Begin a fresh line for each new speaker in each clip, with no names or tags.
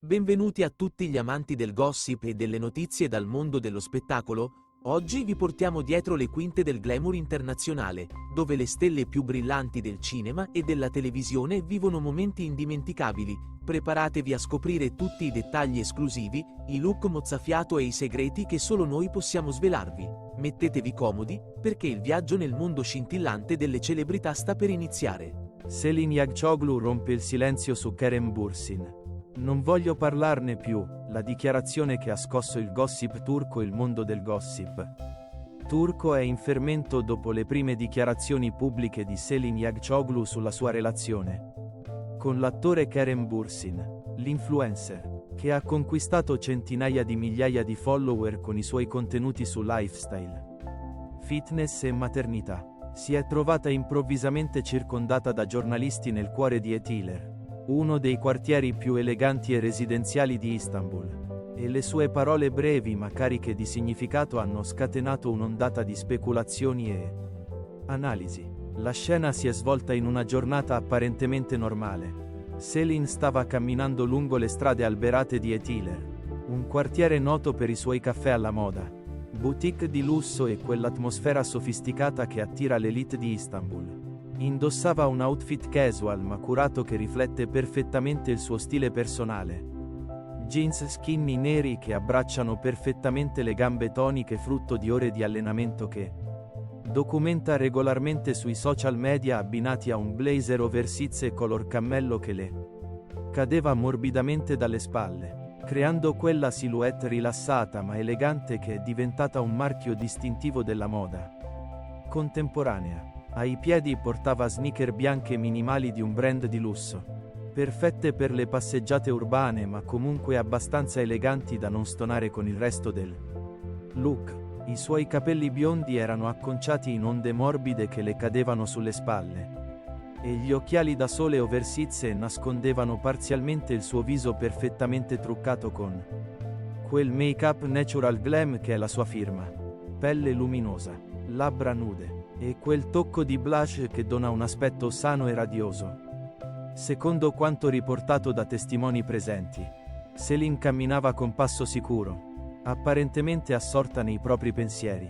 Benvenuti a tutti gli amanti del gossip e delle notizie dal mondo dello spettacolo. Oggi vi portiamo dietro le quinte del glamour internazionale, dove le stelle più brillanti del cinema e della televisione vivono momenti indimenticabili. Preparatevi a scoprire tutti i dettagli esclusivi, i look mozzafiato e i segreti che solo noi possiamo svelarvi. Mettetevi comodi, perché il viaggio nel mondo scintillante delle celebrità sta per iniziare.
Selin Yagcioglu rompe il silenzio su Kerem Bürsin. Non voglio parlarne più, la dichiarazione che ha scosso il gossip turco e il mondo del gossip turco è in fermento dopo le prime dichiarazioni pubbliche di Selin Yagcioglu sulla sua relazione con l'attore Kerem Bürsin, l'influencer, che ha conquistato centinaia di migliaia di follower con i suoi contenuti su lifestyle, fitness e maternità. Si è trovata improvvisamente circondata da giornalisti nel cuore di Etiler, uno dei quartieri più eleganti e residenziali di Istanbul, e le sue parole brevi ma cariche di significato hanno scatenato un'ondata di speculazioni e analisi. La scena si è svolta in una giornata apparentemente normale. Selin stava camminando lungo le strade alberate di Etiler, un quartiere noto per i suoi caffè alla moda, boutique di lusso e quell'atmosfera sofisticata che attira l'elite di Istanbul. Indossava un outfit casual ma curato che riflette perfettamente il suo stile personale. Jeans skinny neri che abbracciano perfettamente le gambe toniche frutto di ore di allenamento che documenta regolarmente sui social media, abbinati a un blazer oversize color cammello che le cadeva morbidamente dalle spalle, creando quella silhouette rilassata ma elegante che è diventata un marchio distintivo della moda contemporanea. Ai piedi portava sneaker bianche minimali di un brand di lusso, perfette per le passeggiate urbane ma comunque abbastanza eleganti da non stonare con il resto del look. I suoi capelli biondi erano acconciati in onde morbide che le cadevano sulle spalle, e gli occhiali da sole oversize nascondevano parzialmente il suo viso perfettamente truccato con quel make-up natural glam che è la sua firma. Pelle luminosa, labbra nude, e quel tocco di blush che dona un aspetto sano e radioso. Secondo quanto riportato da testimoni presenti, Selin camminava con passo sicuro, apparentemente assorta nei propri pensieri,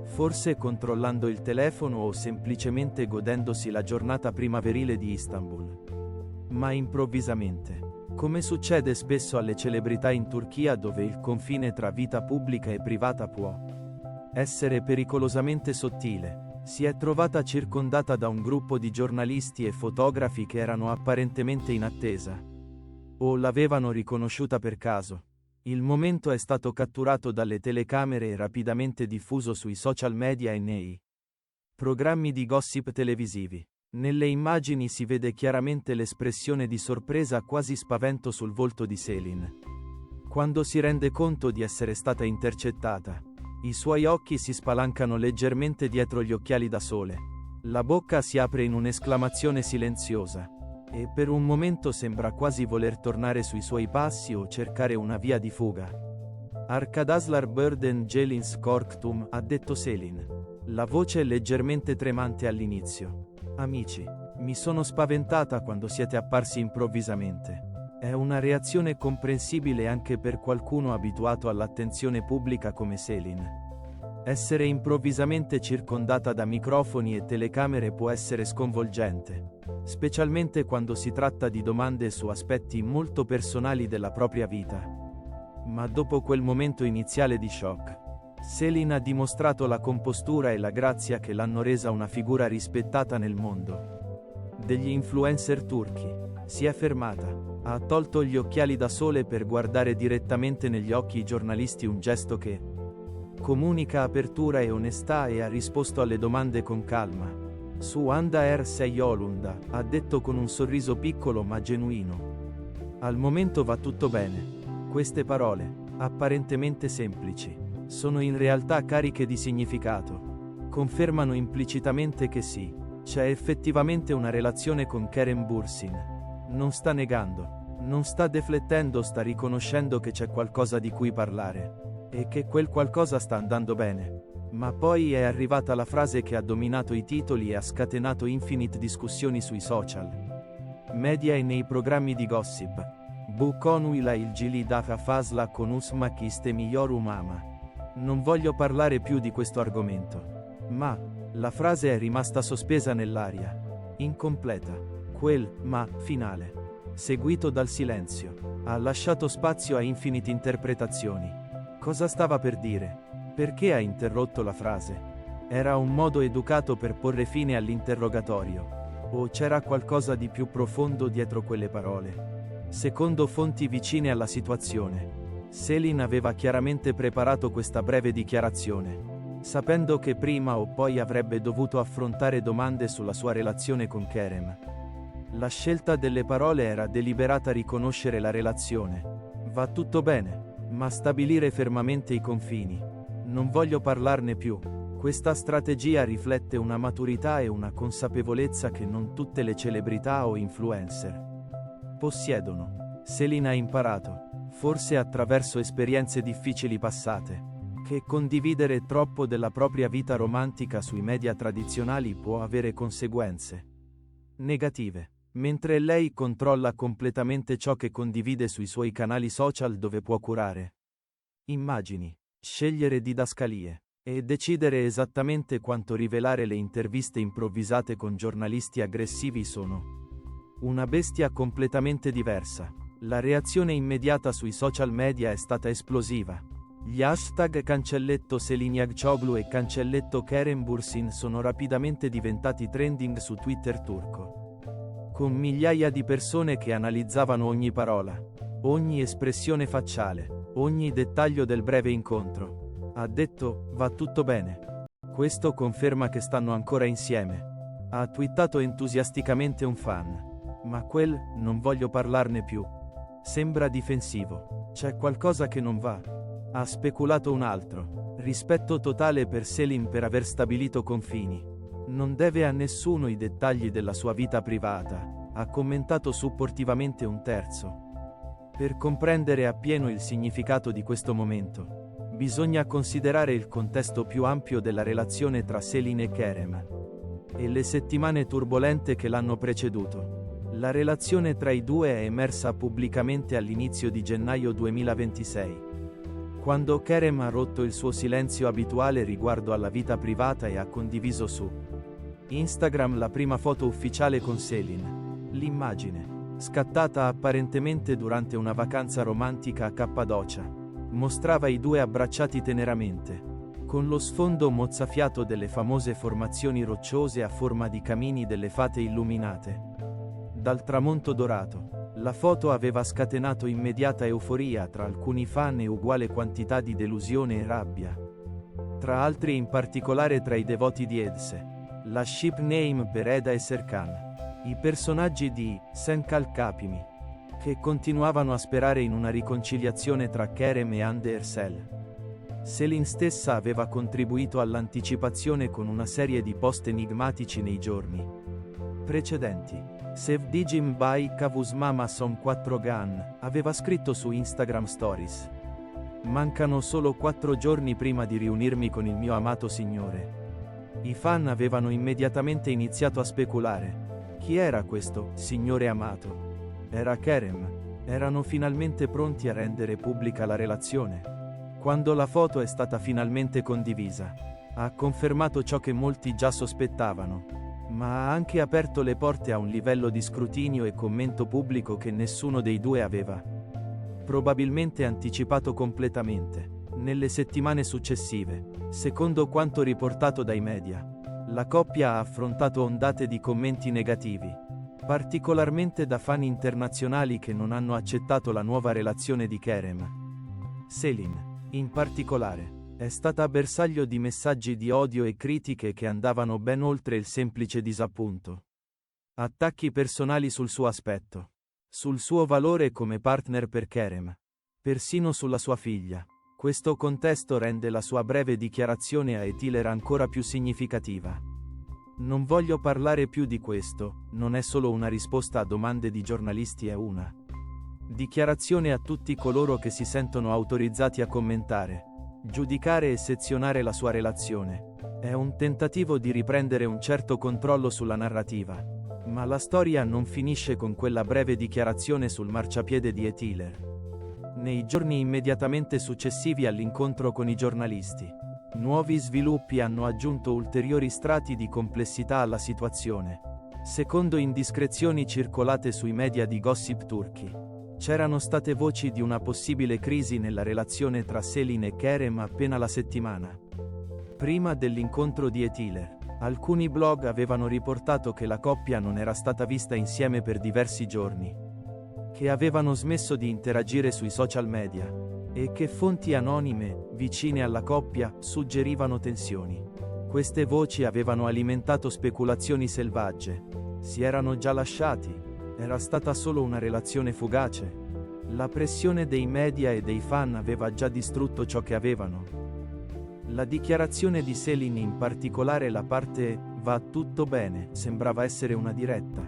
forse controllando il telefono o semplicemente godendosi la giornata primaverile di Istanbul. Ma improvvisamente, come succede spesso alle celebrità in Turchia dove il confine tra vita pubblica e privata può essere pericolosamente sottile, si è trovata circondata da un gruppo di giornalisti e fotografi che erano apparentemente in attesa, o l'avevano riconosciuta per caso. Il momento è stato catturato dalle telecamere e rapidamente diffuso sui social media e nei programmi di gossip televisivi. Nelle immagini si vede chiaramente l'espressione di sorpresa, quasi spavento sul volto di Selin quando si rende conto di essere stata intercettata. I suoi occhi si spalancano leggermente dietro gli occhiali da sole. La bocca si apre in un'esclamazione silenziosa, e per un momento sembra quasi voler tornare sui suoi passi o cercare una via di fuga. Arkadaşlar Burden Gelins Korktum, ha detto Selin, la voce leggermente tremante all'inizio. Amici, mi sono spaventata quando siete apparsi improvvisamente. È una reazione comprensibile anche per qualcuno abituato all'attenzione pubblica come Selin. Essere improvvisamente circondata da microfoni e telecamere può essere sconvolgente, specialmente quando si tratta di domande su aspetti molto personali della propria vita. Ma dopo quel momento iniziale di shock, Selin ha dimostrato la compostura e la grazia che l'hanno resa una figura rispettata nel mondo degli influencer turchi. Si è fermata, ha tolto gli occhiali da sole per guardare direttamente negli occhi i giornalisti, un gesto che comunica apertura e onestà, e ha risposto alle domande con calma. Su anda sei Yolunda, ha detto con un sorriso piccolo ma genuino. Al momento va tutto bene. Queste parole, apparentemente semplici, sono in realtà cariche di significato. Confermano implicitamente che sì, c'è effettivamente una relazione con Kerem Bürsin. Non sta negando, non sta deflettendo, sta riconoscendo che c'è qualcosa di cui parlare, e che quel qualcosa sta andando bene. Ma poi è arrivata la frase che ha dominato i titoli e ha scatenato infinite discussioni sui social media e nei programmi di gossip. Bu konuyla ilgili daha fazla konuşmak istemiyorum ama. Non voglio parlare più di questo argomento. Ma, la frase è rimasta sospesa nell'aria. Incompleta. Quel ma finale, seguito dal silenzio, ha lasciato spazio a infinite interpretazioni. Cosa stava per dire? Perché ha interrotto la frase? Era un modo educato per porre fine all'interrogatorio? O c'era qualcosa di più profondo dietro quelle parole? Secondo fonti vicine alla situazione, Selin aveva chiaramente preparato questa breve dichiarazione, sapendo che prima o poi avrebbe dovuto affrontare domande sulla sua relazione con Kerem. La scelta delle parole era deliberata a riconoscere la relazione. Va tutto bene, ma stabilire fermamente i confini. Non voglio parlarne più. Questa strategia riflette una maturità e una consapevolezza che non tutte le celebrità o influencer possiedono. Selin ha imparato, forse attraverso esperienze difficili passate, che condividere troppo della propria vita romantica sui media tradizionali può avere conseguenze negative, mentre lei controlla completamente ciò che condivide sui suoi canali social dove può curare immagini, scegliere didascalie e decidere esattamente quanto rivelare. Le interviste improvvisate con giornalisti aggressivi sono una bestia completamente diversa. La reazione immediata sui social media è stata esplosiva. Gli hashtag cancelletto Seliniagcioglu e cancelletto Kerem Bürsin sono rapidamente diventati trending su Twitter turco, con migliaia di persone che analizzavano ogni parola, ogni espressione facciale, ogni dettaglio del breve incontro. Ha detto, va tutto bene. Questo conferma che stanno ancora insieme. Ha twittato entusiasticamente un fan. Ma quel, non voglio parlarne più. Sembra difensivo. C'è qualcosa che non va. Ha speculato un altro. Rispetto totale per Selin per aver stabilito confini. Non deve a nessuno i dettagli della sua vita privata. Ha commentato supportivamente un terzo. Per comprendere appieno il significato di questo momento, bisogna considerare il contesto più ampio della relazione tra Selin e Kerem e le settimane turbolente che l'hanno preceduto. La relazione tra i due è emersa pubblicamente all'inizio di gennaio 2026, quando Kerem ha rotto il suo silenzio abituale riguardo alla vita privata e ha condiviso su Instagram la prima foto ufficiale con Selin. L'immagine, scattata apparentemente durante una vacanza romantica a Cappadocia, mostrava i due abbracciati teneramente, con lo sfondo mozzafiato delle famose formazioni rocciose a forma di camini delle fate illuminate dal tramonto dorato. La foto aveva scatenato immediata euforia tra alcuni fan e uguale quantità di delusione e rabbia. Tra altri, in particolare tra i devoti di Edse, la ship name per Eda e Serkan, i personaggi di Senkal Kapimi, che continuavano a sperare in una riconciliazione tra Kerem e Hande Ersel. Selin stessa aveva contribuito all'anticipazione con una serie di post enigmatici nei giorni precedenti. Sevdigim by Kavusmama son 4 Gan, aveva scritto su Instagram Stories. Mancano solo 4 giorni prima di riunirmi con il mio amato signore. I fan avevano immediatamente iniziato a speculare. Chi era questo signore amato? Era Kerem. Erano finalmente pronti a rendere pubblica la relazione. Quando la foto è stata finalmente condivisa, ha confermato ciò che molti già sospettavano, ma ha anche aperto le porte a un livello di scrutinio e commento pubblico che nessuno dei due aveva probabilmente anticipato completamente. Nelle settimane successive, secondo quanto riportato dai media, la coppia ha affrontato ondate di commenti negativi, particolarmente da fan internazionali che non hanno accettato la nuova relazione di Kerem. Selin, in particolare, è stata bersaglio di messaggi di odio e critiche che andavano ben oltre il semplice disappunto. Attacchi personali sul suo aspetto, sul suo valore come partner per Kerem, persino sulla sua figlia. Questo contesto rende la sua breve dichiarazione a Etiler ancora più significativa. Non voglio parlare più di questo, non è solo una risposta a domande di giornalisti, è una dichiarazione a tutti coloro che si sentono autorizzati a commentare, giudicare e sezionare la sua relazione. È un tentativo di riprendere un certo controllo sulla narrativa, Ma la storia non finisce con quella breve dichiarazione sul marciapiede di Etiler. Nei giorni immediatamente successivi all'incontro con i giornalisti, nuovi sviluppi hanno aggiunto ulteriori strati di complessità alla situazione. Secondo indiscrezioni circolate sui media di Gossip turchi, c'erano state voci di una possibile crisi nella relazione tra Selin e Kerem appena la settimana prima dell'incontro di Etiler. Alcuni blog avevano riportato che la coppia non era stata vista insieme per diversi giorni, che avevano smesso di interagire sui social media, e che fonti anonime, vicine alla coppia, suggerivano tensioni. Queste voci avevano alimentato speculazioni selvagge. Si erano già lasciati? Era stata solo una relazione fugace? La pressione dei media e dei fan aveva già distrutto ciò che avevano. La dichiarazione di Selin, in particolare la parte "va tutto bene", sembrava essere una diretta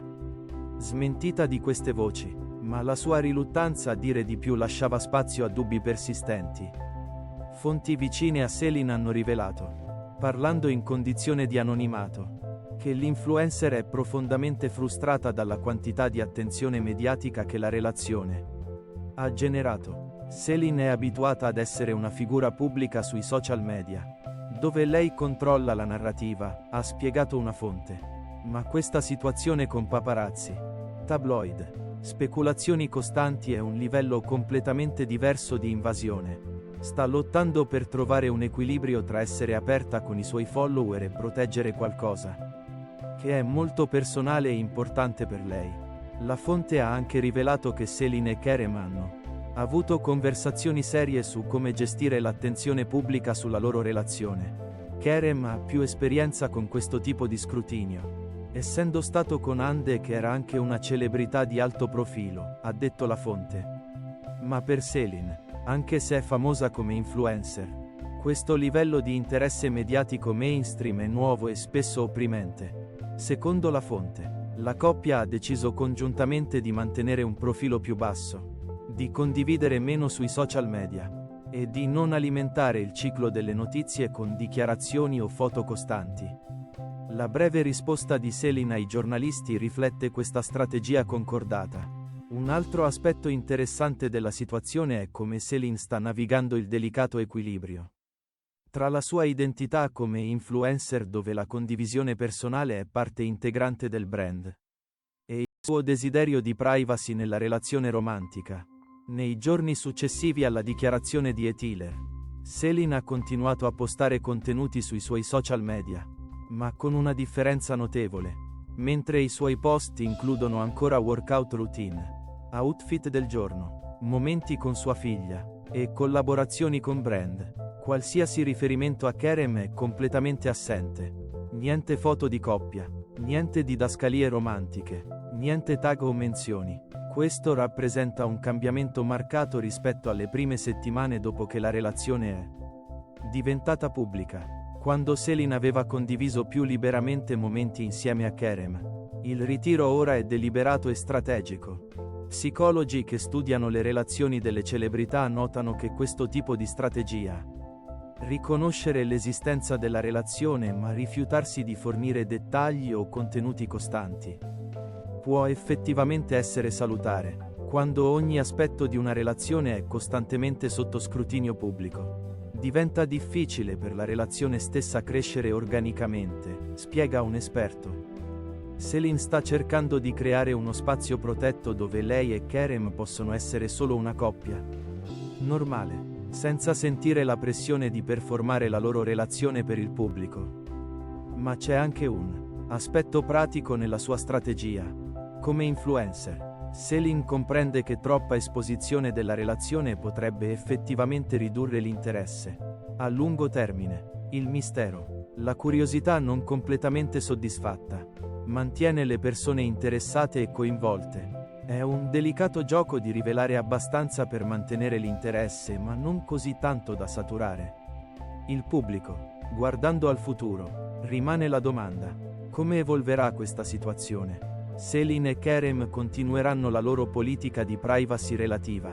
smentita di queste voci, ma la sua riluttanza a dire di più lasciava spazio a dubbi persistenti. Fonti vicine a Selin hanno rivelato, parlando in condizione di anonimato, che l'influencer è profondamente frustrata dalla quantità di attenzione mediatica che la relazione ha generato. Selin è abituata ad essere una figura pubblica sui social media, dove lei controlla la narrativa, ha spiegato una fonte. Ma questa situazione con paparazzi, tabloid, speculazioni costanti è un livello completamente diverso di invasione. Sta lottando per trovare un equilibrio tra essere aperta con i suoi follower e proteggere qualcosa che è molto personale e importante per lei. La fonte ha anche rivelato che Selin e Kerem hanno avuto conversazioni serie su come gestire l'attenzione pubblica sulla loro relazione. Kerem ha più esperienza con questo tipo di scrutinio, essendo stato con Hande, che era anche una celebrità di alto profilo, ha detto la fonte. Ma per Selin, anche se è famosa come influencer, questo livello di interesse mediatico mainstream è nuovo e spesso opprimente. Secondo la fonte, la coppia ha deciso congiuntamente di mantenere un profilo più basso, di condividere meno sui social media e di non alimentare il ciclo delle notizie con dichiarazioni o foto costanti. La breve risposta di Selin ai giornalisti riflette questa strategia concordata. Un altro aspetto interessante della situazione è come Selin sta navigando il delicato equilibrio tra la sua identità come influencer, dove la condivisione personale è parte integrante del brand, e il suo desiderio di privacy nella relazione romantica. Nei giorni successivi alla dichiarazione di Etiler, Selin ha continuato a postare contenuti sui suoi social media, ma con una differenza notevole. Mentre i suoi post includono ancora workout routine, outfit del giorno, momenti con sua figlia e collaborazioni con brand, qualsiasi riferimento a Kerem è completamente assente. Niente foto di coppia, niente didascalie romantiche, niente tag o menzioni. Questo rappresenta un cambiamento marcato rispetto alle prime settimane dopo che la relazione è diventata pubblica, quando Selin aveva condiviso più liberamente momenti insieme a Kerem. Il ritiro ora è deliberato e strategico. Psicologi che studiano le relazioni delle celebrità notano che questo tipo di strategia, riconoscere l'esistenza della relazione ma rifiutarsi di fornire dettagli o contenuti costanti, può effettivamente essere salutare, quando ogni aspetto di una relazione è costantemente sotto scrutinio pubblico. Diventa difficile per la relazione stessa crescere organicamente, spiega un esperto. Selin sta cercando di creare uno spazio protetto dove lei e Kerem possono essere solo una coppia normale, senza sentire la pressione di performare la loro relazione per il pubblico. Ma c'è anche un aspetto pratico nella sua strategia. Come influencer, Selin comprende che troppa esposizione della relazione potrebbe effettivamente ridurre l'interesse a lungo termine, il mistero, la curiosità non completamente soddisfatta, mantiene le persone interessate e coinvolte. È un delicato gioco di rivelare abbastanza per mantenere l'interesse, ma non così tanto da saturare il pubblico. Guardando al futuro, rimane la domanda: come evolverà questa situazione? Selin e Kerem continueranno la loro politica di privacy relativa,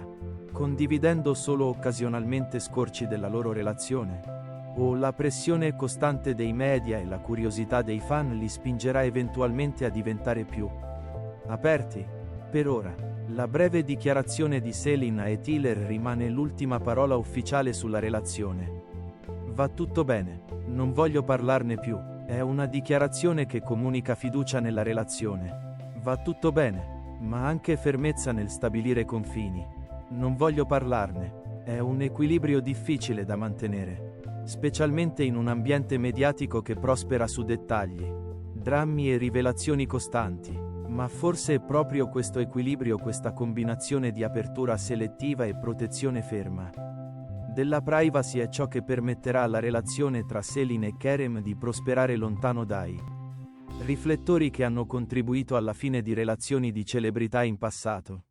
condividendo solo occasionalmente scorci della loro relazione? O la pressione costante dei media e la curiosità dei fan li spingerà eventualmente a diventare più aperti? Per ora, la breve dichiarazione di Selina e Tyler rimane l'ultima parola ufficiale sulla relazione. Va tutto bene, non voglio parlarne più, è una dichiarazione che comunica fiducia nella relazione. Va tutto bene, ma anche fermezza nel stabilire confini. Non voglio parlarne, è un equilibrio difficile da mantenere, specialmente in un ambiente mediatico che prospera su dettagli, drammi e rivelazioni costanti, ma forse è proprio questo equilibrio, questa combinazione di apertura selettiva e protezione ferma della privacy è ciò che permetterà alla relazione tra Selin e Kerem di prosperare lontano dai riflettori che hanno contribuito alla fine di relazioni di celebrità in passato.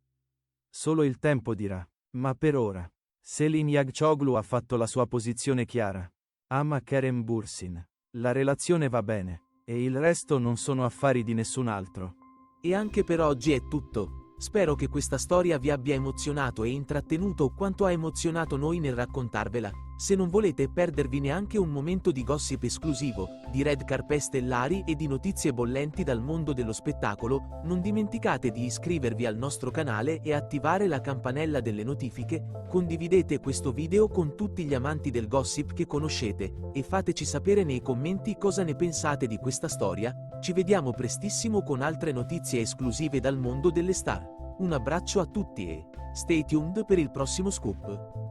Solo il tempo dirà, ma per ora, Selin Yagcioglu ha fatto la sua posizione chiara. Ama Kerem Bürsin. La relazione va bene, e il resto non sono affari di nessun altro.
E anche per oggi è tutto. Spero che questa storia vi abbia emozionato e intrattenuto quanto ha emozionato noi nel raccontarvela. Se non volete perdervi neanche un momento di gossip esclusivo, di red carpet stellari e di notizie bollenti dal mondo dello spettacolo, non dimenticate di iscrivervi al nostro canale e attivare la campanella delle notifiche, condividete questo video con tutti gli amanti del gossip che conoscete, e fateci sapere nei commenti cosa ne pensate di questa storia. Ci vediamo prestissimo con altre notizie esclusive dal mondo delle star. Un abbraccio a tutti e stay tuned per il prossimo scoop.